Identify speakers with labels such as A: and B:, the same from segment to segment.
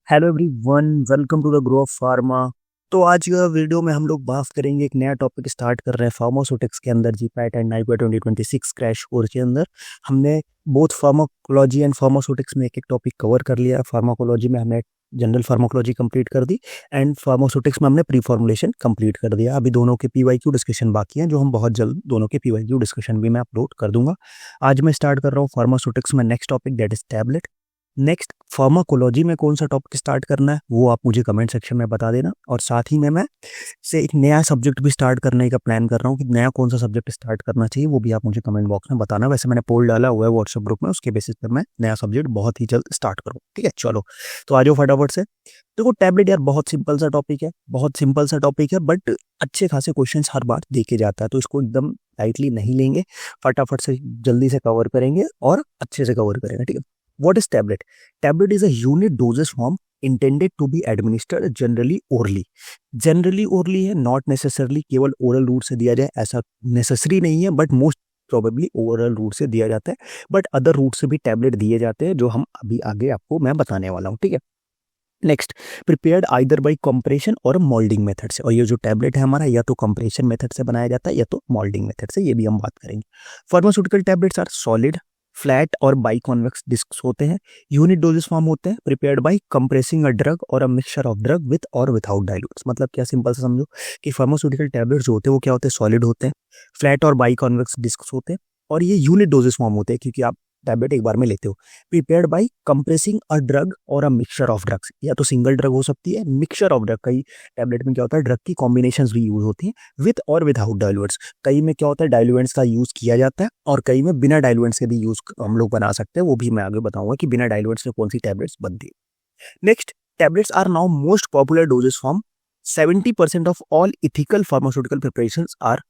A: Hello everyone, welcome to the grow of pharma. तो आज का वीडियो में हम लोग बात करेंगे, एक नया टॉपिक स्टार्ट कर रहे हैं फार्मास्यूटिक्स के अंदर, जीपैट एंड नाइपा 2026 क्रैश कोर्स के अंदर। हमने बोथ फार्माकोलॉजी एंड फार्मास्यूटिक्स में एक एक टॉपिक कवर कर लिया। फार्माकोलॉजी में हमने जनरल फार्माकोलॉजी कंप्लीट कर दी एंड फार्मास्यूटिक्स में हमने प्री फॉर्मुलेशन कंप्लीट कर दिया। अभी दोनों के पीवाईक्यू डिस्कशन बाकी हैं, जो हम बहुत जल्द दोनों के पीवाईक्यू डिस्कशन भी मैं अपलोड कर दूंगा। आज मैं स्टार्ट कर रहा हूँ फार्मास्यूटिक्स में next topic, that is tablet. Next pharmacology में कौन सा टॉपिक स्टार्ट करना है वो आप मुझे कमेंट सेक्शन में बता देना। और साथ ही में मैं से एक नया सब्जेक्ट भी स्टार्ट करने का प्लान कर रहा हूँ कि नया कौन सा सब्जेक्ट स्टार्ट करना चाहिए, वो भी आप मुझे कमेंट बॉक्स में बताना। वैसे मैंने पोल डाला हुआ है व्हाट्सएप ग्रुप में, उसके बेसिस पर मैं नया सब्जेक्ट बहुत ही जल्द स्टार्ट करूँ। ठीक है, चलो तो आ जाओ फटाफट से। देखो टैबलेट यार बहुत सिंपल सा टॉपिक है, बहुत सिंपल सा टॉपिक है, बट अच्छे खासे क्वेश्चंस हर बार देके जाता है, तो इसको एकदम लाइटली नहीं लेंगे। फटाफट से जल्दी से कवर करेंगे और अच्छे से कवर करेंगे। ठीक है, What is tablet? Tablet is a unit dosage form intended to be administered generally orally. Generally orally है, not necessarily केवल oral route से दिया जाए ऐसा necessary नहीं है, but most probably oral route से दिया जाता है। but other route से भी tablet दिए जाते हैं, जो हम अभी आगे आपको मैं बताने वाला हूँ। ठीक है, next, prepared either by compression और मोल्डिंग मेथड से। और ये जो टैबलेट है हमारा, या तो कंप्रेशन मेथड से बनाया जाता है या तो मोल्डिंग मेथड से, ये भी हम बात करेंगे। Pharmaceutical tablets are solid, flat और बाई कॉन्वेक्स डिस्क होते हैं। यूनिट डोजेस फॉर्म होते हैं, prepared by compressing a drug और a mixture of drug with और विदाउट डाइल्यूट्स। मतलब क्या, सिंपल से समझो कि फार्मास्यूटिकल टैबलेट्स जो होते हैं वो क्या होते हैं, सॉलिड होते हैं, फ्लैट और बाई कॉन्वेक्स डिस्क होते हैं, और ये यूनिट डोजेस फॉर्म होते हैं क्योंकि आप टैबलेट एक बार में लेते हो। Prepared by compressing a drug और अ मिक्सचर ऑफ ड्रग्स, या तो सिंगल ड्रग हो सकती है, मिक्सचर ऑफ ड्रग, कई टैबलेट में क्या होता है ड्रग की कॉम्बिनेशंस भी यूज होती हैं, विद और विदाउट डाइल्यूएंट्स। कई में क्या होता है डाइल्यूएंट्स का यूज किया जाता है, और कई में बिना डाइल्यूएंट्स के भी यूज हम लोग बना सकते हैं। वो भी मैं आगे बताऊंगा कि बिना डाइल्यूएंट्स में कौन सी टैबलेट्स बनती है। Next, tablets are now most popular doses form. 70% of all ethical pharmaceutical preparations are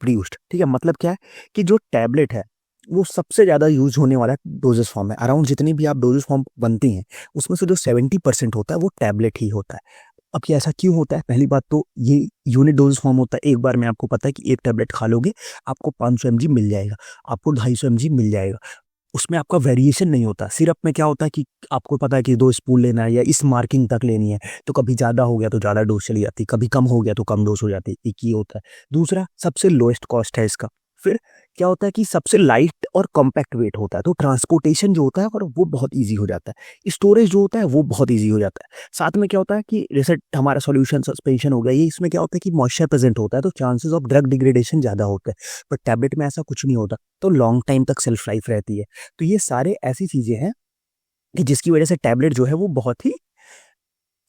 A: produced. ठीक है, मतलब क्या है कि जो टैबलेट है वो सबसे ज़्यादा यूज होने वाला डोजेस फॉर्म है। अराउंड जितनी भी आप डोजेस फॉर्म बनती हैं उसमें से जो 70% होता है वो टैबलेट ही होता है। अब ये ऐसा क्यों होता है? पहली बात तो ये यूनिट डोजेस फॉर्म होता है, एक बार में आपको पता है कि एक टैबलेट खा लोगे आपको 500 mg मिल जाएगा, आपको 250 mg मिल जाएगा। उसमें आपका वेरिएशन नहीं होता। सिरप में क्या होता है कि आपको पता है कि 2 स्पून लेना है या इस मार्किंग तक लेनी है, तो कभी ज़्यादा हो गया तो ज़्यादा डोज चली जाती, कभी कम हो गया तो कम डोज हो जाती, एक ही होता है। दूसरा, सबसे लोएस्ट कॉस्ट है इसका। फिर क्या होता है कि सबसे लाइट और कॉम्पैक्ट वेट होता है, तो ट्रांसपोर्टेशन जो होता है और वो बहुत ईजी हो जाता है। स्टोरेज जो होता है वो बहुत ईजी हो जाता है। साथ में क्या होता है कि जैसे हमारा सॉल्यूशन सस्पेंशन हो गया, ये इसमें क्या होता है कि मॉइस्चर प्रेजेंट होता है, तो चांसेस ऑफ ड्रग डिग्रेडेशन ज़्यादा होते हैं। बट टैबलेट में ऐसा कुछ नहीं होता, तो लॉन्ग टाइम तक सेल्फ लाइफ रहती है। तो ये सारे ऐसी चीजें हैं कि जिसकी वजह से टैबलेट जो है वो बहुत ही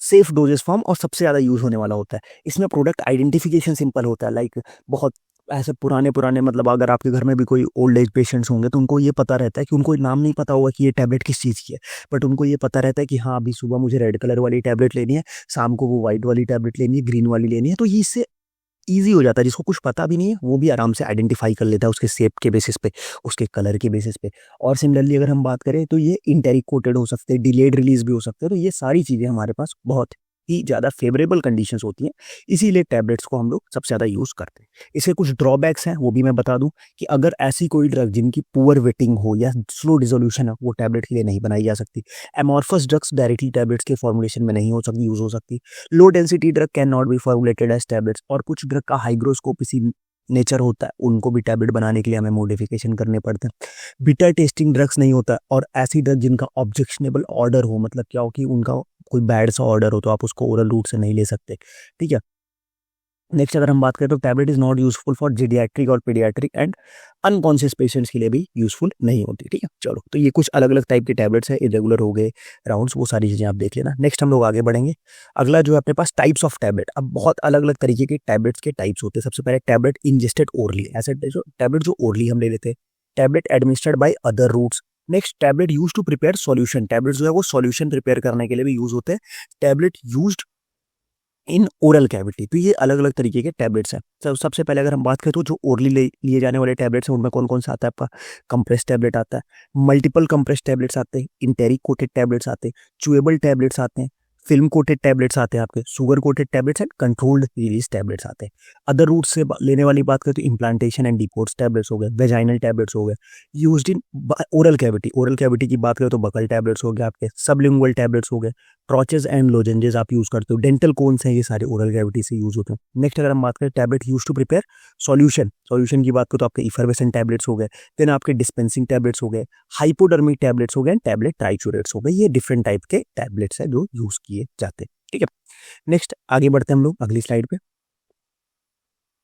A: सेफ डोजेस फॉर्म और सबसे ज्यादा यूज होने वाला होता है। इसमें प्रोडक्ट आइडेंटिफिकेशन सिंपल होता है। लाइक बहुत ऐसे पुराने पुराने, मतलब अगर आपके घर में भी कोई ओल्ड एज पेशेंट्स होंगे तो उनको ये पता रहता है कि उनको नाम नहीं पता होगा कि ये टैबलेट किस चीज़ की है, बट उनको ये पता रहता है कि हाँ अभी सुबह मुझे रेड कलर वाली टैबलेट लेनी है, शाम को वो व्हाइट वाली टैबलेट लेनी है, ग्रीन वाली लेनी है। तो ये इससे ईज़ी हो जाता है, जिसको कुछ पता भी नहीं है वो भी आराम से आइडेंटिफाई कर लेता है उसके शेप के बेसिस पे, उसके कलर के बेसिस पे। और सिमिलरली अगर हम बात करें तो ये इंटेरिक कोटेड हो सकते हैं, डिलेड रिलीज भी हो सकते हैं। तो ये सारी चीज़ें हमारे पास बहुत ही ज़्यादा फेवरेबल कंडीशंस होती हैं, इसीलिए टैबलेट्स को हम लोग सबसे ज़्यादा यूज़ करते हैं। इसके कुछ ड्रॉबैक्स हैं, वो भी मैं बता दूं कि अगर ऐसी कोई ड्रग जिनकी पुअर वेटिंग हो या स्लो डिसोल्यूशन है, वो टैबलेट के लिए नहीं बनाई जा सकती। एमॉर्फस ड्रग्स डायरेक्टली टैबलेट्स के फॉर्मुलेशन में नहीं हो सकती, यूज हो सकती। Low density drug can not be formulated as tablets, और कुछ ड्रग का हाइग्रोस्कोप इसी नेचर होता है, उनको भी टैबलेट बनाने के लिए हमें मॉडिफिकेशन करने पड़ते हैं। बिटर टेस्टिंग ड्रग्स नहीं होता, और ऐसी ड्रग जिनका ऑब्जेक्शनेबल ऑर्डर हो, मतलब क्या हो कि उनका कोई बैड सा ऑर्डर हो, तो आप उसको ओरल रूट से नहीं ले सकते। ठीक है, नेक्स्ट अगर हम बात करें तो tablet is not useful for geriatric और पीडियाट्रिक एंड अनकॉन्शियस पेशेंट्स के लिए भी यूजफुल नहीं होती। ठीक है, चलो तो ये कुछ अलग अलग टाइप के टैबलेट्स है, इरेगुलर हो गए, राउंड्स, वो सारी चीज़ें आप देख लेना। नेक्स्ट हम लोग आगे बढ़ेंगे। अगला जो है अपने पास टाइप्स ऑफ टैबलेट। अब बहुत अलग अलग तरीके के टैबलेट्स के टाइप्स होते हैं। सबसे पहले टैबलेट इंजेस्टेड ओरली, ऐसे टैबलेट जो ओरली हम ले लेते हैं। Tablet administered by other routes. Next, tablet use to prepare solution, tablet जो है वो सॉल्यूशन प्रिपेयर करने के लिए भी यूज होते हैं। Tablet used in oral cavity. तो ये अलग अलग तरीके के टैबलेट्स हैं। तो सबसे पहले अगर हम बात करें तो जो ओरली लिए जाने वाले टैबलेट्स हैं उनमें कौन कौन सा आता है? आपका कंप्रेस टैबलेट आता है, मल्टीपल कंप्रेस टैबलेट्स आते हैं, इंटेरिक कोटेड टैबलेट्स आते हैं, च्यूएबल टैबलेट्स आते हैं, फिल्म कोटेड टैबलेट्स आते हैं, आपके sugar coated tablets and controlled release tablets आते हैं। अदर रूट से लेने वाली बात करें तो इम्प्लांटेशन एंड डिपोर्ट्स टैबलेट्स हो गए, वेजाइनल टैबलेट्स हो गए, used in oral cavity. Oral cavity की बात करें तो बकल टैबलेट्स हो गए, आपके सबलिंगुअल टैबलेट्स हो गए, क्रॉचेज एंड लोजेंजेस आप यूज़ करते हो, डेंटल कोन्स हैं, ये सारे ओरल कैविटी से यूज़ होते हैं। नेक्स्ट अगर हम बात करें tablet use to prepare solution की बात करें तो आपके इफरवेसेंट टैबलेट्स हो गए, देन आपके डिस्पेंसिंग टैबलेट्स हो गए, हाइपोडर्मिक टैबलेट्स हो गए, टैबलेट ट्राइचूरेट्स हो गए। ये डिफरेंट टाइप के टैबलेट्स हैं जो यूज़ किए जाते हैं। ठीक है, नेक्स्ट आगे बढ़ते हैं हम लोग अगली स्लाइड पे।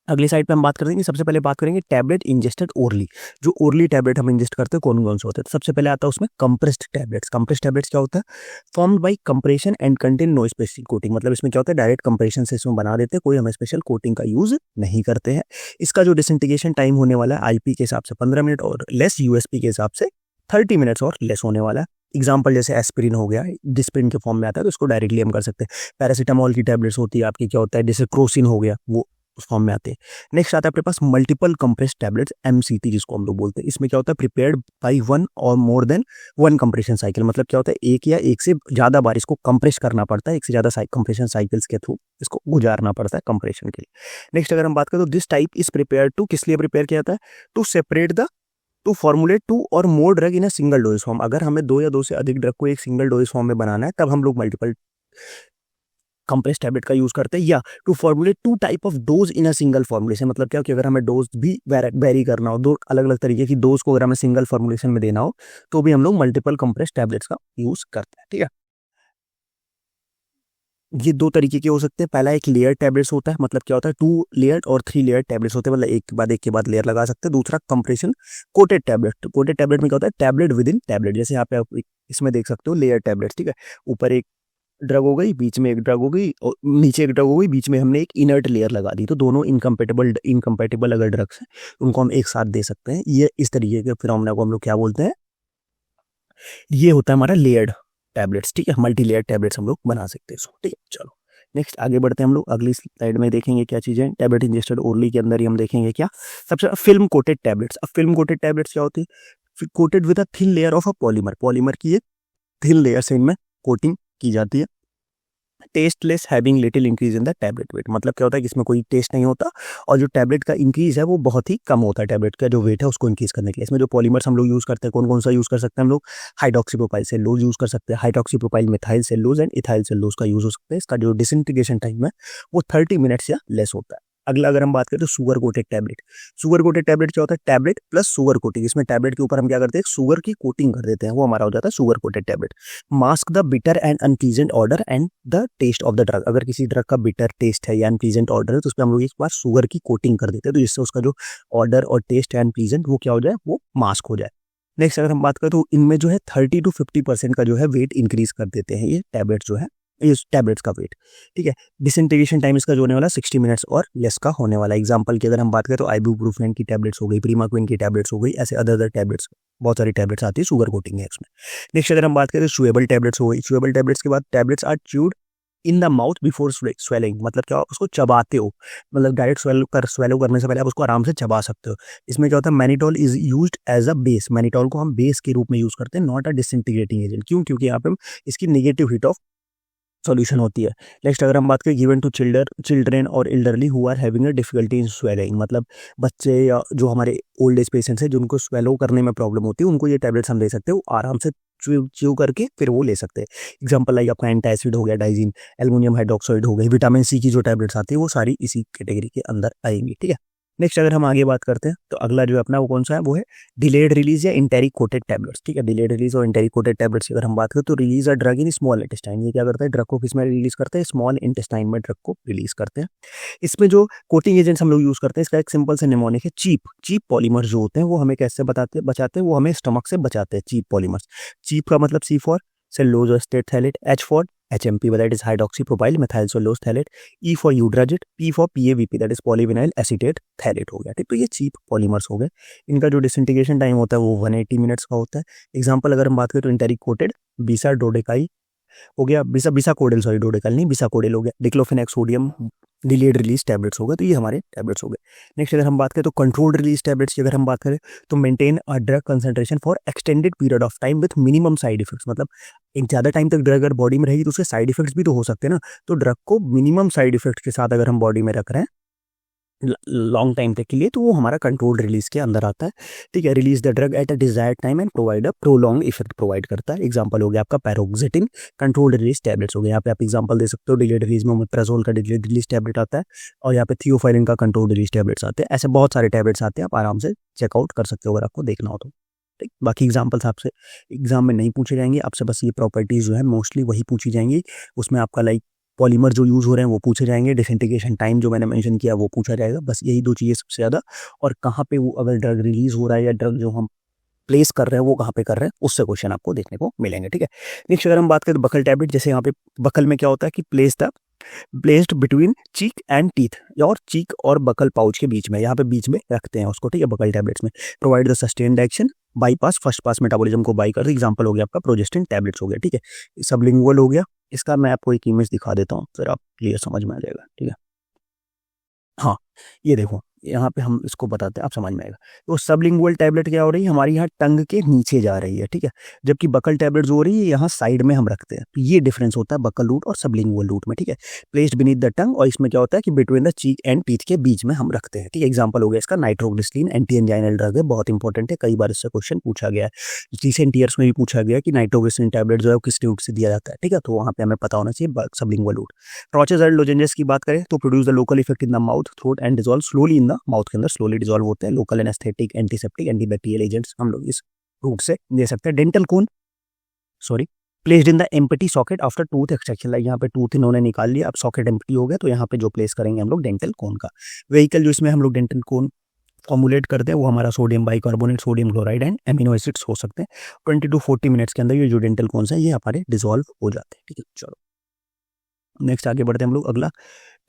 A: अगली साइड पे हम बात करते हैं कि सबसे पहले बात करेंगे टैबलेट इंजेस्टेड ओरली। जो ओरली टैबलेट हम इंजेस्ट करते हैं कौन कौन से होते हैं, तो सबसे पहले आता है उसमें कंप्रेस्ड टैबलेट्स। कंप्रेस्ड टैबलेट्स क्या होता है, formed by compression and contain no special coating. मतलब इसमें क्या होता है, डायरेक्ट कंप्रेशन से इसमें बना देते हैं, कोई हम स्पेशल कोटिंग का यूज नहीं करते हैं। इसका जो डिसइंटीग्रेशन टाइम होने वाला है आईपी के हिसाब से 15 मिनट और लेस यूएसपी के हिसाब से 30 मिनट्स और लेस होने वाला है। एग्जाम्पल जैसे एस्पिरिन हो गया, डिस्प्रिन के फॉर्म में आता है तो इसको डायरेक्टली हम कर सकते हैं। पैरासीटामोल की टैबलेट्स होती है आपकी, क्या होता है जैसे क्रोसिन हो गया, वो उस फॉर्म में आते हैं। नेक्स्ट आता है अपने पास मल्टीपल कंप्रेस टैबलेट्स एमसीटी जिसको हम लोग बोलते हैं। इसमें क्या होता है, प्रिपेयर्ड बाय वन और more than one compression cycle. मतलब क्या होता है, एक या एक से ज़्यादा बार इसको कंप्रेस करना पड़ता है, एक से ज़्यादा कंप्रेशन साइकिल्स के थ्रू इसको गुजारना पड़ता है कंप्रेशन के लिए। नेक्स्ट अगर हम बात करें तो this type is prepare to, किस लिए प्रिपेयर किया जाता है, to separate the two formulate two और more drug in a single dose form. अगर हमें दो या दो से अधिक ड्रग को एक सिंगल डोज फॉर्म में बनाना है तब हम लोग मल्टीपल कंप्रेस टैबलेट का यूज करते हैं, या to formulate two type of dose in a single formulation. मतलब क्या कि अगर हमें डोज भी वेरी करना हो, दो अलग अलग तरीके की डोज को अगर हमें सिंगल फॉर्मुलेशन में देना हो तो भी हम लोग मल्टीपल कंप्रेस टैबलेट्स का यूज करते हैं। ठीक है, ये दो तरीके के हो सकते हैं। पहला एक लेयर टैबलेट्स होता है, मतलब क्या होता है 2 लेयर और 3 लेयर टैबलेट्स होते हैं, मतलब एक के बाद लेयर लगा सकते हैं। दूसरा compression coated tablet. Coated tablet में क्या होता है, टैबलेट विद इन टैबलेट। जैसे यहाँ पे आप इसमें देख सकते हो लेयर टैबलेट्स। ठीक है, ऊपर एक ड्रग हो गई, बीच में एक ड्रग हो गई और नीचे एक ड्रग हो गई, बीच में हमने एक इनर्ट लेयर लगा दी, तो दोनों इनकम्पेटेबल अगर ड्रग्स हैं उनको हम एक साथ दे सकते हैं। ये इस तरीके के फिनोमेना को हम लोग क्या बोलते हैं, ये होता है हमारा लेयर्ड टैबलेट्स। ठीक है, मल्टी लेयर टैबलेट्स हम लोग बना सकते हैं इसको। ठीक है, चलो नेक्स्ट आगे बढ़ते हैं हम लोग। अगली स्लाइड में देखेंगे क्या चीजें टैबलेट इंजेस्टेड ओरली के अंदर ही हम देखेंगे क्या। सबसे फिल्म कोटेड टैबलेट्स। अब फिल्म कोटेड टैबलेट्स क्या होती है, coated with a thin layer of a polymer. Polymer की एक थिन लेयर से इनमें कोटिंग की जाती है। Tasteless having little increase in the tablet weight. मतलब क्या होता है कि इसमें कोई टेस्ट नहीं होता और जो टैबलेट का इंक्रीज है वो बहुत ही कम होता है, टैबलेट का जो वेट है उसको इंक्रीज करने के लिए। इसमें जो पॉलीमर्स हम लोग यूज करते हैं कौन कौन सा यूज कर सकते हैं हम लोग, हाइड्रोक्सीप्रोपाइल सेलुलोज यूज कर सकते हैं, hydroxypropyl methyl cellulose and ethyl cellulose का यूज हो सकता है। इसका जो डिसइंटीग्रेशन टाइम है वो 30 मिनट्स या लेस होता है। अगला अगर हम बात करें तो sugar coated tablet. Sugar coated tablet क्या होता है, टैबलेट प्लस शुगर कोटिंग। इसमें टैबलेट के ऊपर हम क्या करते हैं, शुगर की कोटिंग कर देते हैं, वो हमारा हो जाता है sugar coated tablet. Mask the bitter and unpleasant order and the taste of the drug. अगर किसी ड्रग का बिटर टेस्ट है या अनप्लीजेंट ऑर्डर है तो उस पर हम लोग एक बार शुगर की कोटिंग कर देते हैं, तो जिससे उसका जो ऑर्डर और टेस्ट है अनप्लीजेंट वो क्या हो जाए, वो मास्क हो जाए। नेक्स्ट अगर हम बात करें तो इनमें जो है 30 to 50% का जो है वेट इंक्रीज कर देते हैं ये टैबलेट जो है, इस टैबलेट्स का वेट। ठीक है, डिसइंटीग्रेशन टाइम इसका जो होने वाला 60 मिनट्स और लेस का होने वाला। एग्जांपल की अगर हम बात करें तो आइबुप्रोफेन की टैबलेट्स हो गई, प्रीमाक्विन की टैबलेट्स हो गई, ऐसे अदर टैबलेट्स बहुत सारी टैबलेट्स आती है, शुगर कोटिंग है इसमें। नेक्स्ट अगर हम बात करें चुएबल टैबलेट्स हो गई। चुएबल टैबलेट्स के बाद tablets are chewed in the mouth before swelling. मतलब क्या, आप उसको चबाते हो, मतलब डायरेक्ट स्वेलो करने से पहले आप उसको आराम से चबा सकते हो। इसमें क्या होता है, mannitol is used as a base. Mannitol को हम बेस के रूप में यूज करते हैं, नॉट अ डिसइंटीग्रेटिंग एजेंट। क्यों, क्योंकि यहाँ पे इसकी नेगेटिव हिट ऑफ सॉल्यूशन होती है। नेक्स्ट अगर हम बात करें गिवन टू चिल्ड्रेन और elderly who are having a difficulty in swelling. मतलब बच्चे या जो हमारे ओल्ड एज पेशेंट्स हैं जिनको स्वेलो करने में प्रॉब्लम होती है उनको ये टैबलेट्स हम दे सकते हैं, वो आराम से च्यू करके फिर वो ले सकते हैं। एग्जांपल लाइक आपका एंटासिड हो गया, डाइजिन, एल्युमिनियम हाइड्रोक्साइड हो गई, विटामिन सी की जो टैबलेट्स आती है वो सारी इसी कैटेगरी के अंदर आएंगी। ठीक है, नेक्स्ट अगर हम आगे बात करते हैं तो अगला जो अपना वो कौन सा है, वो है डिलेड रिलीज या इंटेरिक कोटेड टैबलेट्स। ठीक है, डिलेड रिलीज और इंटेरिक कोटेड टैबलेट्स की अगर हम बात करें तो release a drug in small intestine. ये क्या करता है, ड्रग को किस में रिलीज करते हैं, स्मॉल इंटेस्टाइन में ड्रग को रिलीज करते हैं। इसमें जो कोटिंग एजेंट्स हम लोग यूज करते हैं, इसका एक सिंपल से निमोनिक है चीप पॉलीमर्स जो होते हैं वो हमें कैसे बचाते हैं, वो हमें स्टमक से बचाते हैं। चीप पॉलीमर्स, चीप का मतलब C for cellulose acetate phthalate, H for HMP that is hydroxypropyl methyl cellulose phthalate, E for Eudragit, P for PAVP that is polyvinyl acetate phthalate हो गया। ठीक, तो ये चीप पॉलीमर्स हो गए। इनका जो डिसइंटीग्रेशन टाइम होता है वो 180 मिनट्स का होता है। एग्जांपल अगर हम बात करें तो इंटेरिक कोटेड बीसा डोडेकाई हो गया, बिसा कोडेल, सॉरी डोडेकल नहीं, बिसा कोडेल हो गया, diclofenac sodium delayed release tablets हो गए। तो ये हमारे टैबलेट्स हो गए। नेक्स्ट अगर हम बात करें तो कंट्रोल्ड रिलीज टैबलेट्स की अगर हम बात करें तो maintain a drug concentration for extended period of time with minimum side effects. मतलब एक ज़्यादा टाइम तक ड्रग अगर बॉडी में रहेगी तो उसके साइड इफेक्ट्स भी तो हो सकते हैं ना, तो ड्रग को मिनिमम साइड इफेक्ट्स के साथ अगर हम बॉडी में रख रहे हैं लॉन्ग टाइम तक के लिए, तो वो हमारा कंट्रोल्ड रिलीज के अंदर आता है। ठीक है, release the drug at a desired time and provide a prolong effect provide करता है। एग्जांपल हो गया आपका पैरोक्सिटिन, कंट्रोल्ड रिलीज टैबलेट्स हो गए। यहाँ पे आप एग्जांपल दे सकते हो, डिलेड रिलीज में ओमेप्राजोल का डिलेड रिलीज टैबलेट आता है, और यहाँ पे थियोफाइलिन का कंट्रोल्ड रिलीज टैबलेट्स आते हैं। ऐसे बहुत सारे टैबलेट्स आते हैं, आप आराम से चेकआउट कर सकते हो अगर आपको देखना हो तो। ठीक, बाकी एग्जाम्पल्स आपसे एग्जाम में नहीं पूछे जाएंगे, आपसे बस ये प्रॉपर्टीज जो है मोस्टली वही पूछी जाएंगी। उसमें आपका लाइक पॉलीमर जो यूज़ हो रहे हैं वो पूछे जाएंगे, डिसइंटीग्रेशन टाइम जो मैंने मेंशन किया वो पूछा जाएगा, बस यही दो चीज़ें सबसे ज़्यादा। और कहाँ पे वो अगर ड्रग रिलीज हो रहा है या ड्रग जो हम प्लेस कर रहे हैं वो कहाँ पे कर रहे हैं, उससे क्वेश्चन आपको देखने को मिलेंगे। ठीक है, नेक्स्ट अगर हम बात करें बकल टैबलेट, जैसे यहाँ पे बकल में क्या होता है कि placed between cheek and teeth, और चीक और बकल पाउच के बीच में, यहाँ पे बीच में रखते हैं उसको। ठीक है, बकल टैबलेट्स में provide the sustained action bypass first pass metabolism को बाई करते। एग्जांपल हो गया आपका प्रोजेस्टिन टैबलेट्स हो गया। ठीक है, सबलिंगुअल हो गया, इसका मैं आपको एक इमेज दिखा देता हूँ, फिर आप क्लियर समझ में आ जाएगा। ठीक है, हाँ, ये देखो यहाँ पे हम इसको बताते हैं, आप समझ में आएगा। तो सबलिंगुअल टैबलेट क्या हो रही है, हमारी यहाँ टंग के नीचे जा रही है। ठीक है, जबकि बकल टैबलेट जो हो रही है यहाँ साइड में हम रखते हैं। तो ये डिफरेंस होता है बकल रूट और सबलिंगुअल रूट में। ठीक है, प्लेस्ड बीनीथ द टंग, और इसमें क्या होता है कि between the cheek and teeth के बीच में हम रखते हैं। ठीक है, एग्जाम्पल हो गया इसका नाइट्रोग्लिसरीन, एंटी एंजाइनल ड्रग है, बहुत इंपॉर्टेंट है, कई बार इससे क्वेश्चन पूछा गया है। रिसेंट ईयर्स में भी पूछा गया कि नाइट्रोग्लिसरीन टैबलेट जो है वो किस रूट से दिया जाता है। ठीक है, तो वहाँ पे हमें पता होना चाहिए सबलिंगुअल रूट। रोचेस एंड लोजेंजेस की बात करें तो produce the local effect in the mouth, throat and dissolve slowly in the mouth के अंदर स्लोली डिजॉल्व होते हैं। Local anaesthetic, antiseptic, antibacterial agents हम लोग इस रूट से दे सकते हैं। Dental cone, sorry, placed in the empty socket after tooth extraction, like यहाँ पे टूथ इन्होंने निकाल लिया, अब सॉकेट एम्प्टी हो गया, तो यहाँ पे जो प्लेस करेंगे हम लोग डेंटल कोन का। व्हीकल जो इसमें हम लोग डेंटल कोन फॉर्मुलेट करते हैं वो हमारा sodium bicarbonate, sodium chloride and amino acids हो सकते हैं। 20 to 40 मिनट्स के अंदर ये जो डेंटल कोन्स हैं ये हमारे डिजॉल्व हो जाते हैं। ठीक है, चलो नेक्स्ट आगे बढ़ते हैं हम लोग। अगला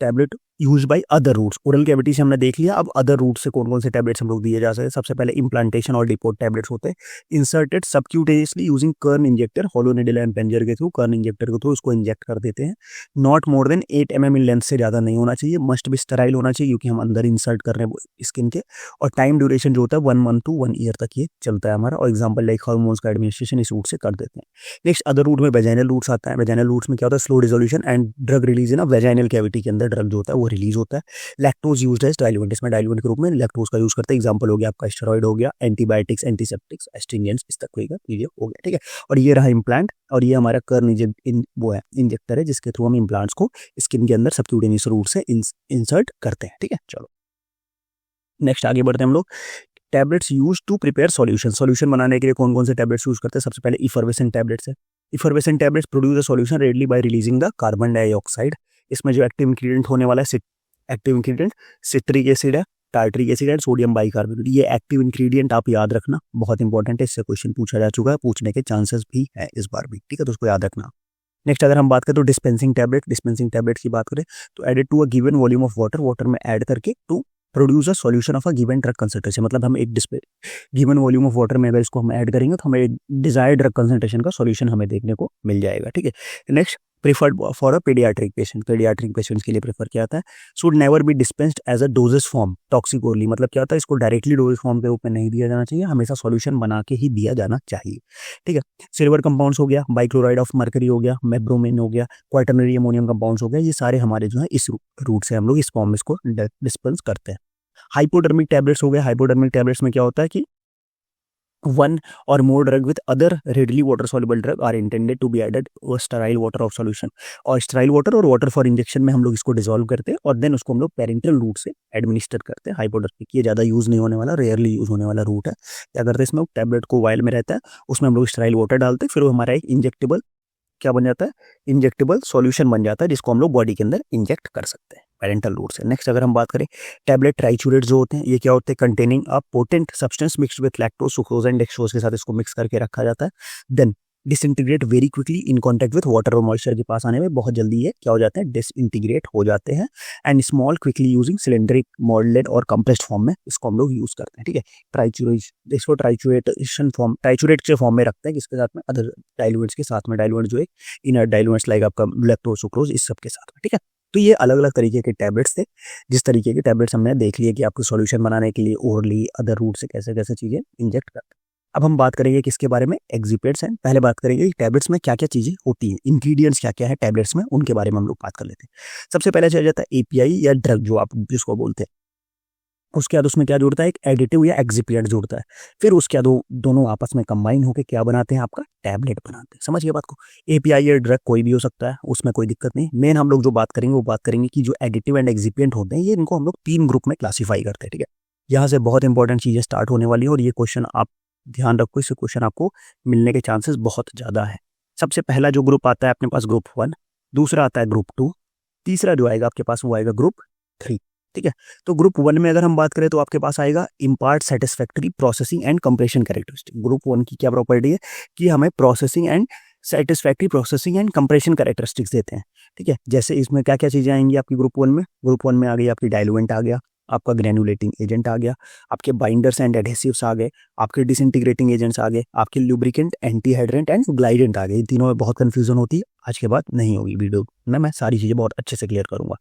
A: tablet use by other routes, oral cavity से हमने देख लिया, अब अदर रूट से कौन कौन से टैबलेट्स हम लोग दिए जा सकते हैं। सबसे पहले इम्प्लांटेशन और डिपोट टैबलेट्स होते हैं, इंसर्टेड सबक्यूटेनियसली यूजिंग कर्न इंजेक्टर, होलो निडल एंड पेंजर के थ्रू, कर्न इंजेक्टर के थ्रू उसको इंजेक्ट कर देते हैं। Not more than 8 mm in length से ज़्यादा नहीं होना चाहिए, मस्ट भी स्टेराइल होना चाहिए क्योंकि हम अंदर इंसर्ट कर रहे हैं स्किन के। और टाइम ड्यूरेशन जो होता है 1 month to 1 year तक ये चलता है हमारा। और एग्जाम्पल लाइक हार्मोन्स का एडमिनिस्ट्रेशन इस रूट से कर देते हैं। नेक्स्ट अदर रूट में वेजाइनल रूट्स आता है। वेजाइनल रूट्स में क्या होता है, slow resolution and drug release है ना, वेजाइनल कैविटी के अंदर ड्रग जो होता है वो रिलीज होता है। लैक्टोज यूज्ड एज डाइल्यूएंट, इसमें डाइल्यूएंट के रूप में लैक्टोज का यूज करते हैं। एग्जांपल हो गया आपका स्टेरॉइड हो गया, एंटीबायोटिक्स, एंटीसेप्टिक्स, एस्ट्रिंजेंट्स, इस तक होगा, ये हो गया। ठीक है, और ये रहा इम्प्लांट, और ये हमारा कर्न वो है इंजेक्टर है जिसके थ्रू हम इम्प्लांट्स को स्किन के अंदर सबक्यूटेनियस रूट से इंसर्ट करते हैं। ठीक है, चलो नेक्स्ट आगे बढ़ते हैं हम लोग। Tablets use to prepare solution, solution बनाने के लिए कौन कौन से टैबलेट्स यूज करते हैं। सबसे पहले इफर्वेसेंट टैबलेट्स है। Effervescent tablets produce a solution readily by releasing the carbon dioxide. इसमें जो एक्टिव इंग्रेडिएंट होने वाला है, एक्टिव इंग्रेडिएंट सिट्रिक एसिड है, tartaric acid and sodium bicarbonate. ये एक्टिव इंग्रेडिएंट आप याद रखना, बहुत इंपॉर्टेंट है, इससे क्वेश्चन पूछा जा चुका है, पूछने के चांसेस भी है इस बार भी। ठीक है, तो उसको याद रखना। नेक्स्ट अगर हम बात करें तो डिस्पेंसिंग टैबलेट की बात करें तो added to a given volume of water में ऐड करके to produce a solution of a given drug concentration. मतलब हम एक गिवन वॉल्यूम ऑफ वाटर में अगर इसको हम ऐड करेंगे तो हमें डिजायर्ड ड्रग कंसंट्रेशन का सॉल्यूशन हमें देखने को मिल जाएगा। ठीक है, next preferred for a pediatric patients के लिए प्रेफर किया जाता है। Should never be dispensed as a doses form toxic orally, मतलब क्या होता है, इसको डायरेक्टली डोजेस फॉर्म के रूप में नहीं दिया जाना चाहिए, हमेशा सॉल्यूशन बना के ही दिया जाना चाहिए। ठीक है, सिल्वर कंपाउंड्स हो गया, बाइक्लोराइड ऑफ मर्करी हो गया, मेब्रोमिन हो गया, क्वाटर्नरी अमोनियम कंपाउंड्स हो गया, ये सारे हमारे जो है इस रूट से हम लोग इस फॉर्म में इसको डिस्पेंस करते हैं। हाइपोडर्मिक टैबलेट्स हो गया, हाइपोडर्मिक टैबलेट्स में क्या होता है कि one or more drug with other readily water soluble drug are intended to be added or sterile water of solution, और sterile water और water for injection में हम लोग इसको डिसॉल्व करते हैं और देन उसको हम लोग पेरेंटल रूट से एडमिनिस्टर करते हैं। हाइपोडर्मिक ये ज़्यादा यूज़ नहीं होने वाला, रेयरली यूज़ होने वाला रूट है। क्या करते हैं, इसमें टैबलेट को वायल में रहता है, उसमें हम लोग स्टेराइल वाटर डालते हैं, फिर वो हमारा एक इंजेक्टेबल क्या बन जाता है, इंजेक्टेबल सॉल्यूशन बन जाता है जिसको हम लोग बॉडी के अंदर इंजेक्ट कर सकते हैं पेरेंटल रूट से। नेक्स्ट अगर हम बात करें टैबलेट ट्राइचूरेट जो होते हैं, ये क्या होते हैं, containing a potent substance mixed with lactose, sucrose and dextrose के साथ इसको मिक्स करके रखा जाता है। Then disintegrate very quickly in contact with water और मॉइस्चर के पास आने में बहुत जल्दी ये क्या हो जाते हैं, डिसइंटीग्रेट हो जाते हैं। And small quickly using cylindric मॉडलेट और कंप्रेस्ड फॉर्म में इसको हम लोग यूज करते हैं। ठीक है, इसको ट्राइचुरेशन फॉर्म, ट्राइचुरेट के फॉर्म में रखते हैं, किसके साथ में, अदर डाइल्यूएंट्स के साथ में, डाइल्यूएंट जो एक इनर डाइल्यूएंट्स लाइक आपका लैक्टोज, सुक्रोज, इस सब के साथ में। ठीक है, तो ये अलग अलग तरीके के टैबलेट्स थे। जिस तरीके के टैबलेट्स हमने देख लिए कि आपको सॉल्यूशन बनाने के लिए ओरली अदर रूट से कैसे कैसे चीज़ें इंजेक्ट करते हैं। अब हम बात करेंगे किसके बारे में, एक्जिपेट्स हैं। पहले बात करेंगे कि टैबलेट्स में क्या क्या चीज़ें होती हैं, इंग्रेडिएंट्स क्या क्या है टैबलेट्स में, उनके बारे में हम लोग बात कर लेते हैं। सबसे पहले चल जाता है एपीआई या ड्रग जो आप जिसको बोलते हैं। उसके बाद उसमें क्या जुड़ता है, एक एडिटिव या एक्सिपिएंट जुड़ता है, फिर उसके बाद वो दोनों आपस में कंबाइन होकर क्या बनाते हैं, आपका टैबलेट बनाते हैं। समझिए बात को। एपीआई या ड्रग कोई भी हो सकता है, उसमें कोई दिक्कत नहीं। मेन हम लोग जो बात करेंगे वो बात करेंगे कि जो एडिटिव एंड एक्सिपिएंट होते हैं, ये इनको हम लोग 3 ग्रुप में क्लासीफाई करते हैं, ठीक है। यहाँ से बहुत इंपॉर्टेंट चीज़ें स्टार्ट होने वाली है और ये क्वेश्चन आप ध्यान रखो, इस क्वेश्चन आपको मिलने के चांसेस बहुत ज़्यादा है। सबसे पहला जो ग्रुप आता है अपने पास ग्रुप 1, दूसरा आता है ग्रुप 2, तीसरा जो आएगा आपके पास वो आएगा ग्रुप 3, ठीक है। तो ग्रुप 1 में अगर हम बात करें तो आपके पास आएगा impart satisfactory processing and compression characteristic. Group 1 की क्या प्रॉपर्टी है कि हमें processing and satisfactory processing and compression characteristics देते हैं, ठीक है। जैसे इसमें क्या क्या चीज़ें आएंगी आपकी ग्रुप 1 में, ग्रुप 1 में आ गई आपकी डाइल्यूएंट आ गया, आपका ग्रेनुलेटिंग एजेंट आ गया, आपके बाइंडर्स एंड एडहेसिव्स आ गए, आपके डिसइंटीग्रेटिंग एजेंट्स आ गए, आपके लुब्रिकेंट, एंटीहाइड्रेंट एंड ग्लाइडेंट आ गए। इन तीनों में बहुत कंफ्यूजन होती है, आज के बाद नहीं होगी वीडियो में, मैं सारी चीज़ें बहुत अच्छे से क्लियर करूंगा।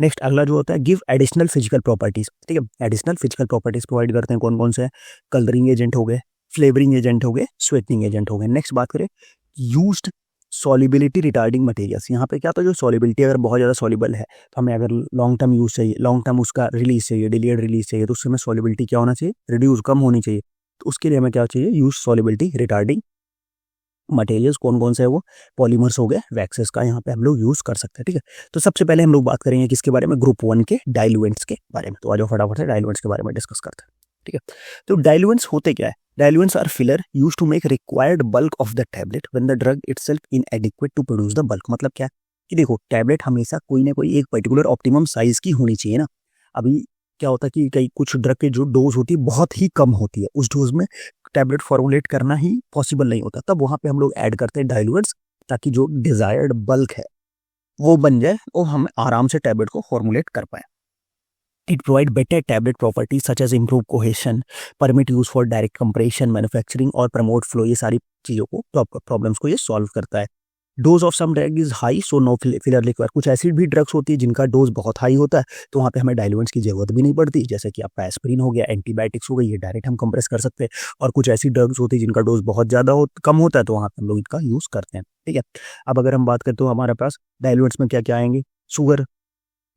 A: नेक्स्ट अगला जो होता है गिव एडिशनल फिजिकल प्रॉपर्टीज, ठीक है। एडिशनल फिजिकल प्रॉपर्टीज प्रोवाइड करते हैं कौन कौन से, कलरिंग एजेंट हो गए, फ्लेवरिंग एजेंट हो गए, स्वेटनिंग एजेंट हो गए। नेक्स्ट बात करें यूज्ड सॉलिबिलिटी रिटार्डिंग मटेरियल्स। यहाँ पे क्या, तो जो सॉलिबिलिटी अगर बहुत ज़्यादा सॉलिबल है तो हमें अगर लॉन्ग टर्म यूज चाहिए, लॉन्ग टर्म उसका रिलीज चाहिए, डिलेड रिलीज चाहिए, तो उसमें सॉलिबिलिटी क्या होना चाहिए, रिड्यूस, कम होनी चाहिए। तो उसके लिए हमें क्या चाहिए, यूज सॉलिबिलिटी रिटार्डिंग मटेरियल्स। कौन कौन से है वो, पॉलीमर्स हो गए, वैक्सेस का यहाँ पे हम लोग यूज कर सकते हैं, ठीक है। तो सबसे पहले हम लोग बात करेंगे किसके बारे में, ग्रुप 1 के डाइल्यूएंट्स के बारे में। तो आज फटाफट से डाइल्यूएंट्स के बारे में डिस्कस करते हैं, ठीक है। तो डाइल्यूएंट्स होते क्या है, diluents are filler used to make required bulk of the tablet when the drug itself inadequate to produce the bulk. मतलब क्या है कि देखो, टैबलेट हमेशा कोई ना कोई एक पर्टिकुलर ऑप्टिमम साइज की होनी चाहिए ना। अभी क्या होता है कि कई कुछ ड्रग की जो डोज होती है बहुत ही कम होती है, उस डोज में टैबलेट फॉर्मुलेट करना ही पॉसिबल नहीं होता, तब वहां पे हम लोग ऐड करते हैं डाइल्यूएंट्स, ताकि जो डिजायर्ड बल्क है वो बन जाए और हम आराम से टैबलेट को फॉर्मुलेट कर पाए। It provide better tablet properties such as improve cohesion, permit use for direct compression, manufacturing और promote flow। ये सारी चीज़ों को, प्रॉब्लम्स को ये सॉल्व करता है। Dose of some drug is high so no filler require. कुछ ऐसी भी ड्रग्स होती है जिनका डोज बहुत हाई होता है, तो वहाँ पे हमें डाइल्यूएंट्स की जरूरत भी नहीं पड़ती। जैसे कि आपका एस्पिरिन हो गया, एंटीबायोटिक्स हो गई, ये डायरेक्ट हम कंप्रेस कर सकते हैं। और कुछ ऐसी ड्रग्स होती है जिनका डोज बहुत ज़्यादा कम होता है, तो वहाँ पे हम लोग इनका यूज़ करते हैं, ठीक है। अब अगर हम बात करें तो हमारे पास डाइल्यूएंट्स में क्या क्या आएंगे, शुगर,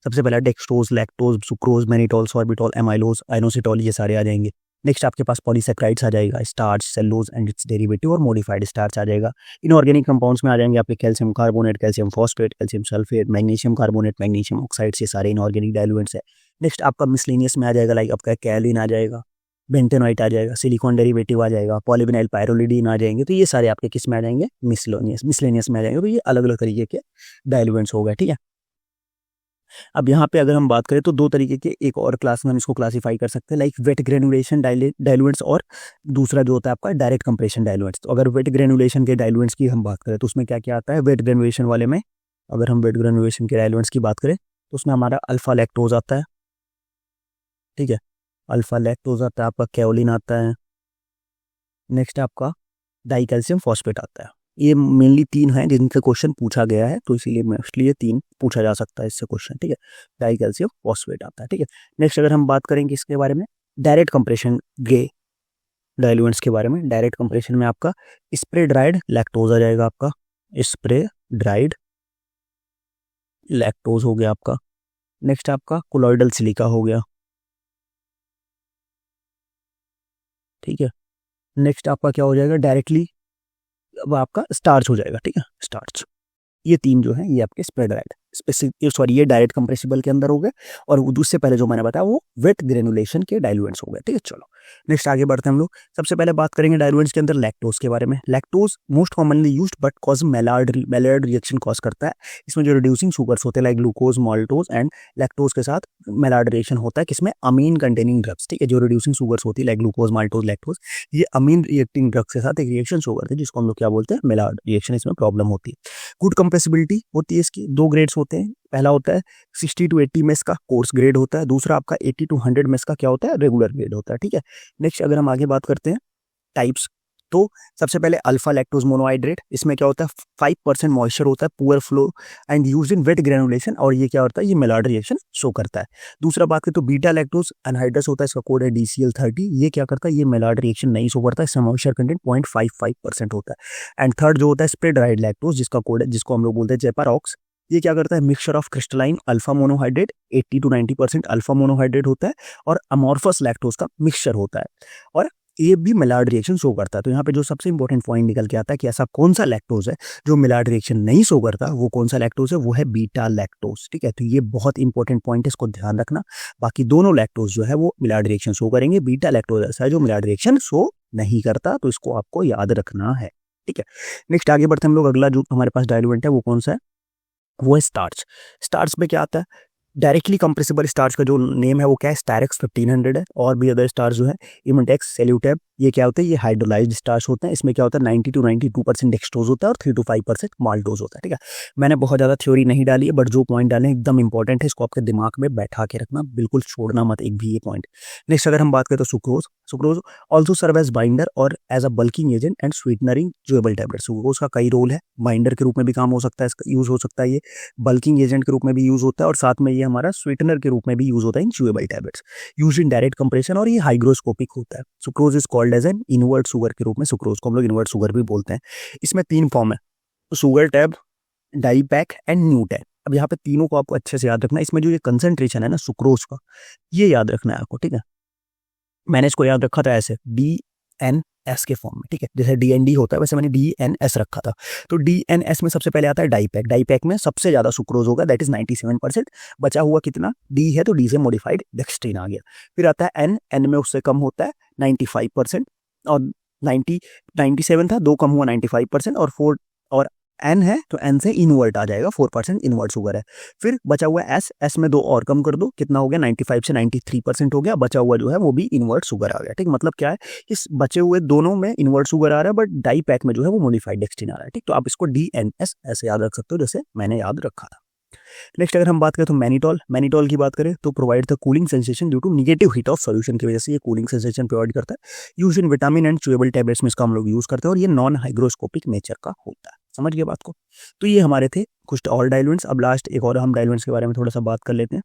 A: सबसे पहला dextrose, lactose, sucrose, mannitol, sorbitol, amylose, inositol, ये सारे आ जाएंगे। नेक्स्ट आपके पास पॉलीसेक्राइड्स आ जाएगा, starch, cellulose and it's derivative और मॉडिफाइड स्टार्च आ जाएगा। इनऑर्गेनिक कंपाउंड्स में आ जाएंगे आपके calcium carbonate, calcium phosphate, calcium sulphate, magnesium carbonate, magnesium oxides, ये सारे इनऑर्गेनिक डाइल्यूएंट्स है। नेक्स्ट आपका मिसलेनियस में आ जाएगा, लाइक आपका कैलिन आ जाएगा, बेंटेनॉइट आ जाएगा, सिलिकॉन डेरिवेटिव आ जाएगा, पॉलीविनाइल पायरोलिडीन आ जाएंगे। तो ये सारे आपके किस में आ जाएंगे, मिसलेनियस में आ जाएंगे। तो ये अलग अलग तरीके के डाइल्यूएंट्स हो गए, ठीक है। अब यहाँ पे अगर हम बात करें तो दो तरीके के एक और क्लास में हम इसको क्लासीफाई कर सकते हैं, लाइक वेट ग्रेनुलेशन डाइल्यूएंट्स और दूसरा जो होता है आपका डायरेक्ट कंप्रेशन डाइल्यूएंट्स। तो अगर वेट ग्रेनुलेशन के डाइल्यूएंट्स की हम बात करें तो उसमें क्या क्या आता है, वेट ग्रेनुलेशन वाले में अगर हम वेट ग्रेनुलेशन के डाइल्यूएंट्स की बात करें तो उसमें हमारा अल्फा लैक्टोज आता है, ठीक है। अल्फा लैक्टोज आता है, आपका कैओलिन आता है, नेक्स्ट आपका डाई कैल्शियम फॉस्फेट आता है। ये मेनली 3 हैं जिनसे क्वेश्चन पूछा गया है, तो इसीलिए मोस्टली ये 3 पूछा जा सकता है इससे क्वेश्चन, ठीक है। डाई कैल्शियम फॉस्फेट आता है, ठीक है। नेक्स्ट अगर हम बात करेंगे इसके बारे में, डायरेक्ट कंप्रेशन गे डाइल्यूएंट्स के बारे में, डायरेक्ट कंप्रेशन में आपका स्प्रे ड्राइड लैक्टोज आ जाएगा, आपका स्प्रे ड्राइड लैक्टोज हो गया आपका। नेक्स्ट आपका कोलॉइडल सिलिका हो गया, ठीक है। नेक्स्ट आपका क्या हो जाएगा, डायरेक्टली अब आपका स्टार्च हो जाएगा, ठीक है, स्टार्च। ये 3 जो है ये आपके स्प्रेड राइड स्पेसिफिक, सॉरी ये डायरेक्ट कंप्रेसिबल के अंदर हो गए, और उससे पहले जो मैंने बताया वो वेट ग्रेनुलेशन के डाइल्यूएंट्स हो गए, ठीक है। चलो नेक्स्ट आगे बढ़ते हैं हम लोग। सबसे पहले बात करेंगे डाइल्यूएंट्स के अंदर लैक्टोज के बारे में। Lactose most commonly used but cause Maillard reaction cause करता है। इसमें जो रिड्यूसिंग शुगर्स होते हैं like glucose, maltose and lactose के साथ मेलार्ड रिएक्शन होता है, किसमें, अमीन कंटेनिंग ड्रग्स, ठीक है। जो रिड्यूसिंग शुगर्स होती है लाइक ग्लूकोज, माल्टोज, लैक्टोज, ये अमीन रिएक्टिंग ड्रग्स के साथ एक रिएक्शन शो करते हैं जिसको हम लोग क्या बोलते हैं, मेलार्ड रिएक्शन, इसमें प्रॉब्लम होती है। गुड कंप्रेसिबिलिटी होती है इसकी, 2 ग्रेड्स होते हैं। पहला होता है 60 to 80 मेस का कोर्स ग्रेड होता है, दूसरा आपका 80 to 100 मेस का क्या होता है, रेगुलर ग्रेड होता है, ठीक है। नेक्स्ट अगर हम आगे बात करते हैं टाइप्स, तो सबसे पहले अल्फा लैक्टोज मोनोहाइड्रेट, इसमें क्या होता है 5% मॉइस्चर होता है, poor flow and used in wet granulation, और ये क्या होता है, ये मेलार्ड रिएक्शन शो करता है। दूसरा बात करें तो बीटा लैक्टोज अनहाइड्रस होता है, इसका कोड है DCl30, ये क्या करता है, ये मेलार्ड रिएक्शन नहीं शो करता है, इसमें मॉइस्चर कंटेंट 0.55% होता है। एंड थर्ड जो होता है स्प्रे ड्राइड लैक्टोज, जिसका कोड है, जिसको हम लोग बोलते हैं जेपारॉक्स, ये क्या करता है, mixture of crystalline alpha monohydrate 80 to 90% alpha monohydrate होता है और अमॉर्फस लैक्टोज का मिक्सचर होता है, और ये भी मिलार्ड रिएक्शन शो करता है। तो यहाँ पे जो सबसे इंपॉर्टेंट पॉइंट निकल के आता है कि ऐसा कौन सा लैक्टोज है जो मिलार्ड रिएक्शन नहीं शो करता, वो कौन सा लैक्टोज है, वो है बीटा लैक्टोज। ठीक है, तो ये बहुत इंपॉर्टेंट पॉइंट है, इसको ध्यान रखना। बाकी दोनों लैक्टोज जो है वो मिलार्ड रिएक्शन शो करेंगे, बीटा लैक्टोज ऐसा है जो मिलार्ड रिएक्शन शो नहीं करता, तो इसको आपको याद रखना है। ठीक है, नेक्स्ट आगे बढ़ते हम लोग। अगला जो हमारे पास डाइल्यूएंट है वो कौन सा है, वो है स्टार्च। स्टार्च में क्या आता है, डायरेक्टली कंप्रेसिबल स्टार्च का जो नेम है वो क्या है, स्टारेक्स 1500 है। और भी अदर स्टार्च जो है, इमोटेक्स, सेल्यूटेब, ये क्या होते हैं, ये हाइड्रोलाइज्ड स्टार्च होते हैं। इसमें क्या होता है, 90 to 92% डेक्सट्रोज होता है और 3 to 5% माल्टोज होता है। ठीक है, मैंने बहुत ज़्यादा थ्योरी नहीं डाली है, बट जो पॉइंट डाले हैं एकदम इंपॉर्टेंट है, इसको आपके दिमाग में बैठा के रखना, बिल्कुल छोड़ना मत एक भी ये पॉइंट। नेक्स्ट अगर हम बात करें तो sucrose. Sucrose also serve as binder और as a bulking agent and sweetening chewable tablet. Sucrose का कई रोल है, बाइंडर के रूप में भी काम हो सकता है, इसका यूज हो सकता है, ये बल्किंग एजेंट के रूप में भी यूज होता है, और साथ में ये हमारा स्वीटनर के रूप में भी यूज होता है in chewable tablets, use in direct compression, और ये हाइग्रोस्कोपिक होता है। Sucrose is called as an invert sugar के रूप में, सुक्रोज को हम लोग इनवर्ट शुगर भी बोलते हैं। इसमें 3 फॉर्म है, sugar tab, Di Pac and Nu Tab. अब यहाँ पे तीनों को आपको अच्छे से याद रखना है। इसमें जो ये कंसंट्रेशन है ना सुक्रोज का, ये याद रखना है आपको। ठीक है, मैंने इसको याद रखा था ऐसे DNS के फॉर्म में। ठीक है, जैसे DND होता है वैसे मैंने DNS रखा था। तो DNS में सबसे पहले आता है डाई पैक। डाई पैक में सबसे ज्यादा सुक्रोज होगा, दैट इज 97%। बचा हुआ कितना, D है, तो D से मॉडिफाइड डेक्सट्रीन आ गया। फिर आता है N में उससे कम होता है 95%, और 97 था, 2 कम हुआ 95%, और 4 और N है तो N से इनवर्ट आ जाएगा, 4% इनवर्ट शुगर है। फिर बचा हुआ S में 2 और कम कर दो, कितना हो गया, 95 से 93% हो गया, बचा हुआ जो है वो भी इनवर्ट शुगर आ गया। ठीक, मतलब क्या है, इस बचे हुए दोनों में इनवर्ट शुगर आ रहा है, बट डाई पैक में जो है वो मॉडिफाइड डेक्सट्रीन आ रहा है। ठीक, तो आप इसको DNS ऐसे याद रख सकते हो जैसे मैंने याद रखा था। नेक्स्ट अगर हम बात करें तो मैनिटॉल। मैनिटॉल की बात करें तो provide the cooling sensation due to negative heat of solution की वजह से ये कूलिंग सेंसेशन प्रोवाइड करता है। Use in vitamin and chewable tablets में इसका हम लोग यूज करते हैं, और ये नॉन हाइग्रोस्कोपिक नेचर का होता है। समझ गए बात को। तो ये हमारे थे कुछ और डाइल्यूएंट्स। अब लास्ट एक और हम डाइल्यूएंट्स के बारे में थोड़ा सा बात कर लेते हैं।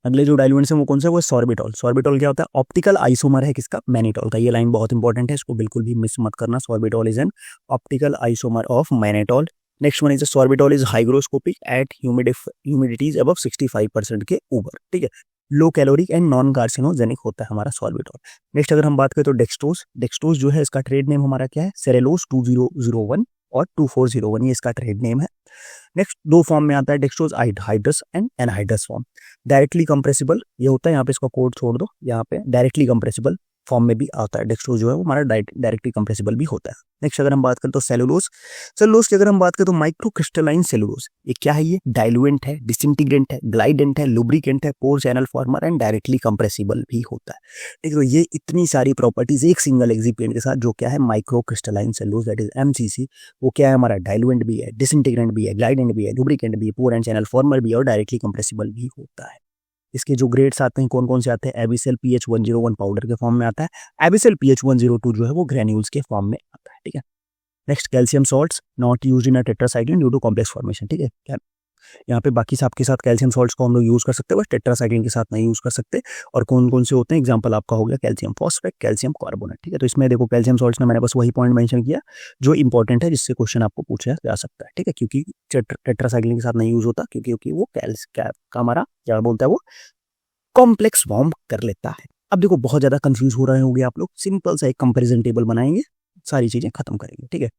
A: अगले जो डाइल्यूएंट्स है वो कौन सा है, वो है सॉर्बिटॉल। सॉर्बिटॉल क्या होता है, ऑप्टिकल आइसोमर है किसका, मैनिटॉल का। ये लाइन बहुत इंपॉर्टेंट है, इसको बिल्कुल भी मिस मत करना। Sorbitol is an optical isomer of mannitol. Next one is sorbitol is hygroscopic at humidities above 65% के ऊपर। ठीक है, low caloric and non carcinogenic होता है हमारा सॉर्बिटॉल। नेक्स्ट अगर हम बात करें तो डेक्सट्रोज। डेक्सट्रोज जो है इसका ट्रेड नेम हमारा क्या है, सेरेलोस 2001 और 2401, ये इसका ट्रेड नेम है। नेक्स्ट 2 फॉर्म में आता है dextrose, hydrous and anhydrous form. Directly compressible ये होता है, यहाँ पे इसका कोड छोड़ दो, यहाँ पे डायरेक्टली कंप्रेसिबल फॉर्म में भी आता है। डेक्सट्रोज जो है वो हमारा डायरेक्टली कंप्रेसिबल भी होता है। नेक्स्ट अगर हम बात करें तो सेलुलोज। सेलुलोज की अगर हम बात करें तो माइक्रो क्रिस्टलाइन सेलुलोज। ये क्या है, ये डाइल्यूएंट है, डिसइंटीग्रेंट है, ग्लाइडेंट है, लुब्रिकेंट है, pore channel former and directly compressible भी होता है। ठीक है, तो ये इतनी सारी प्रॉपर्टीज एक सिंगल एक्सिपिएंट के साथ, जो क्या है micro crystalline cellulose that is MCC, वो क्या है हमारा डाइल्यूएंट भी है, डिसइंटीग्रेंट भी है, ग्लाइडेंट भी है, लुब्रिकेंट भी है, पोर एंड चैनल फॉर्मर भी है, और डायरेक्टली कंप्रेसिबल भी होता है। इसके जो ग्रेड्स आते हैं कौन कौन से आते हैं, एबिसल PH 101 पाउडर के फॉर्म में आता है, एबिसल PH 102 जो है वो ग्रेन्यूल्स के फॉर्म में आता है। ठीक है, next calcium salts not used in a tetracycline due to complex formation. ठीक है, क्या यहाँ पे बाकी सबके साथ कैल्शियम सॉल्ट्स को हम लोग यूज कर सकते हैं, बस टेट्रासाइक्लिन के साथ नहीं यूज कर सकते। और कौन कौन से होते हैं, एग्जांपल आपका हो गया कैल्शियम फॉस्फेट, कैल्शियम कार्बोनेट। ठीक है, तो इसमें देखो कैल्शियम सॉल्ट्स में मैंने बस वही पॉइंट मेंशन किया जो इंपॉर्टेंट है, जिससे क्वेश्चन आपको पूछा जा सकता है। ठीक है, क्योंकि टेट्रासाइक्लिन के साथ नहीं यूज होता, क्योंकि वो हमारा क्या बोलता है, वो कॉम्प्लेक्स फॉर्म कर लेता है। अब देखो बहुत ज्यादा कंफ्यूज हो रहे होंगे आप लोग, सिंपल सा एक कंपैरिजन टेबल बनाएंगे, सारी चीजें खत्म करेंगे। ठीक है,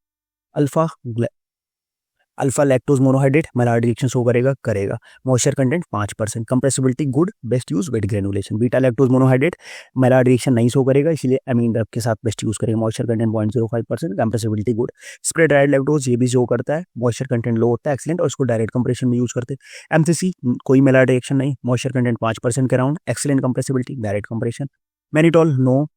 A: alpha lactose monohydrate Maillard reaction show करेगा। Moisture content 5%, compressibility good, best use wet granulation. Beta lactose monohydrate Maillard reaction नहीं शो करेगा, इसलिए अमीन ड्रग के साथ बेस्ट यूज करेगा। Moisture content 0.05%, compressibility good. Spray dried lactose ये भी show करता है, मॉइस्चर कंटेंट लो होता है, एक्सीलेंट, और इसको डायरेक्ट कंप्रेशन में यूज करते हैं। MCC कोई मेलार्ड रिएक्शन नहीं, मॉइस्चर कंटेंट 5% के around, excellent compressibility, direct compression. Mannitol no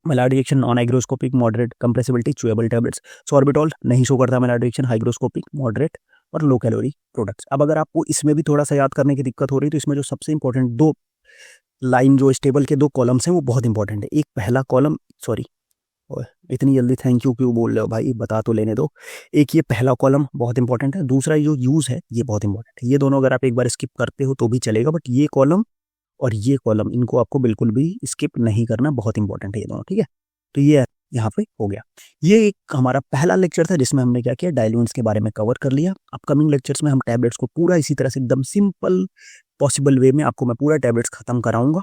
A: Maillard reaction, non hygroscopic, moderate compressibility, chewable tablets. Sorbitol नहीं शो करता मेलार्ड रिएक्शन, हाइग्रोस्कोपिक, मॉडरेट और लो कैलोरी प्रोडक्ट्स। अब अगर आपको इसमें भी थोड़ा सा याद करने की दिक्कत हो रही है तो इसमें जो सबसे इंपॉर्टेंट 2 लाइन जो इस टेबल के 2 कॉलम्स हैं वो बहुत इंपॉर्टेंट है। एक पहला कॉलम, सॉरी इतनी जल्दी थैंक यू क्यों बोल रहे हो भाई, बता तो लेने दो। एक ये पहला कॉलम बहुत इंपॉर्टेंट है, दूसरा जो यूज है ये बहुत इंपॉर्टेंट है। ये दोनों अगर आप एक बार स्किप करते हो तो भी चलेगा, बट ये कॉलम और ये कॉलम इनको आपको बिल्कुल भी स्किप नहीं करना, बहुत इंपॉर्टेंट है ये दोनों। ठीक है, तो ये यहाँ पे हो गया। ये एक हमारा पहला लेक्चर था जिसमें हमने क्या किया, डायल्यूएंट्स के बारे में कवर कर लिया। अपकमिंग लेक्चर्स में हम टैबलेट्स को पूरा इसी तरह से एकदम सिंपल पॉसिबल वे में आपको मैं पूरा टैबलेट्स खत्म कराऊंगा।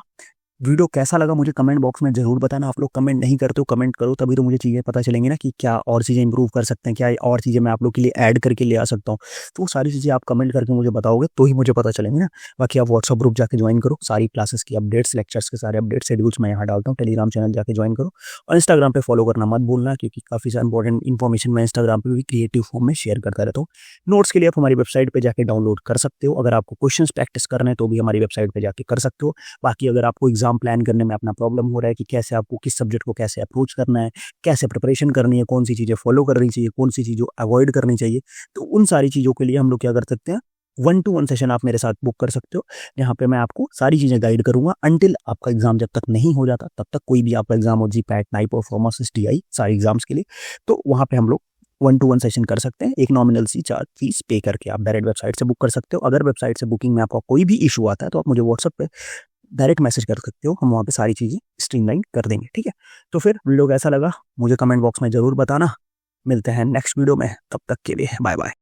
A: वीडियो कैसा लगा मुझे कमेंट बॉक्स में जरूर बताना। आप लोग कमेंट नहीं करते हो, कमेंट करो, तभी तो मुझे चीज़ें पता चलेंगी ना कि क्या और चीज़ें इंप्रूव कर सकते हैं, क्या और चीज़ें मैं आप लोग के लिए ऐड करके ले आ सकता हूँ। तो वो सारी चीज़ें आप कमेंट करके मुझे बताओगे तो ही मुझे पता चलेंगी ना। बाकी आप व्हाट्सअप ग्रुप जाके ज्वाइन करो, सारी क्लासेस की अपडेट्स, लेक्चर्स के सारे अपडेट्स, शेड्यूल्स मैं यहाँ डालता हूँ। टेलीग्राम चैनल जाके ज्वाइन करो और इंस्टाग्राम पे फॉलो करना मत भूलना, क्योंकि काफ़ी सारा इंपॉर्टेंट इन्फॉर्मेशन मैं इंस्टाग्राम पे भी क्रिएटिव फॉर्म में शेयर करता रहता हूँ। नोट्स के लिए आप हमारी वेबसाइट पे जाके डाउनलोड कर सकते हो। अगर आपको क्वेश्चंस प्रैक्टिस करना है तो भी हमारी वेबसाइट पे जाके कर सकते हो। बाकी अगर आपको एग्जाम प्लान करने में अपना प्रॉब्लम हो रहा है कि कैसे आपको किस सब्जेक्ट को कैसे अप्रोच करना है, कैसे प्रिपरेशन करनी है, कौन सी चीज़ें फॉलो करनी चाहिए, कौन सी चीज़ों अवॉइड करनी चाहिए, तो उन सारी चीज़ों के लिए हम लोग क्या कर सकते हैं, 1-to-1 सेशन आप मेरे साथ बुक कर सकते हो, जहाँ पे मैं आपको सारी चीज़ें गाइड करूंगा अंटिल आपका एग्जाम जब तक नहीं हो जाता। तब तक कोई भी आपका एग्जाम हो, जीपैट, नाइपो, फार्मासिस्ट, डीआई, सारे एग्जाम्स के लिए, तो वहाँ पे हम लोग 1-to-1 सेशन कर सकते हैं। एक नॉमिनल सी चार्ज फीस पे करके आप डायरेक्ट वेबसाइट से बुक कर सकते हो। अगर वेबसाइट से बुकिंग में आपका कोई भी इशू आता है तो आप मुझे व्हाट्सएप पे डायरेक्ट मैसेज कर सकते हो, हम वहाँ पे सारी चीज़ें स्ट्रीमलाइन कर देंगे। ठीक है, तो फिर वीडियो कैसा लगा मुझे कमेंट बॉक्स में ज़रूर बताना। मिलते हैं नेक्स्ट वीडियो में, तब तक के लिए बाय बाय।